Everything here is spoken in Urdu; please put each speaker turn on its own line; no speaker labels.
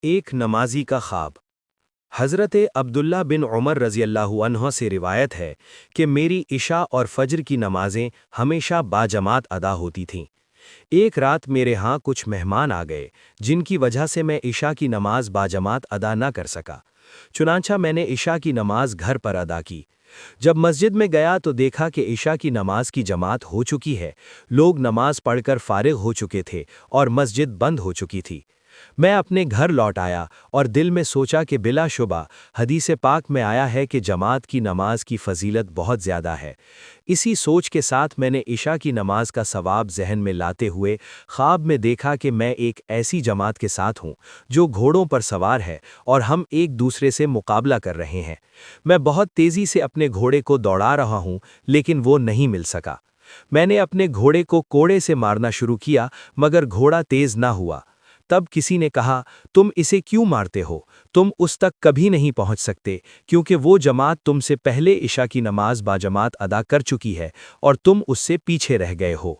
ایک نمازی کا خواب۔ حضرت عبداللہ بن عمر رضی اللہ عنہ سے روایت ہے کہ میری عشاء اور فجر کی نمازیں ہمیشہ باجماعت ادا ہوتی تھیں۔ ایک رات میرے ہاں کچھ مہمان آ گئے جن کی وجہ سے میں عشاء کی نماز باجماعت ادا نہ کر سکا۔ چنانچہ میں نے عشاء کی نماز گھر پر ادا کی۔ جب مسجد میں گیا تو دیکھا کہ عشاء کی نماز کی جماعت ہو چکی ہے، لوگ نماز پڑھ کر فارغ ہو چکے تھے اور مسجد بند ہو چکی تھی۔ میں اپنے گھر لوٹ آیا اور دل میں سوچا کہ بلا شبہ حدیث پاک میں آیا ہے کہ جماعت کی نماز کی فضیلت بہت زیادہ ہے۔ اسی سوچ کے ساتھ میں نے عشاء کی نماز کا ثواب ذہن میں لاتے ہوئے خواب میں دیکھا کہ میں ایک ایسی جماعت کے ساتھ ہوں جو گھوڑوں پر سوار ہے اور ہم ایک دوسرے سے مقابلہ کر رہے ہیں۔ میں بہت تیزی سے اپنے گھوڑے کو دوڑا رہا ہوں لیکن وہ نہیں مل سکا۔ میں نے اپنے گھوڑے کو کوڑے سے مارنا شروع کیا مگر گھوڑا تیز نہ ہوا۔ تب کسی نے کہا، تم اسے کیوں مارتے ہو؟ تم اس تک کبھی نہیں پہنچ سکتے کیونکہ وہ جماعت تم سے پہلے عشاء کی نماز باجماعت ادا کر چکی ہے اور تم اس سے پیچھے رہ گئے ہو۔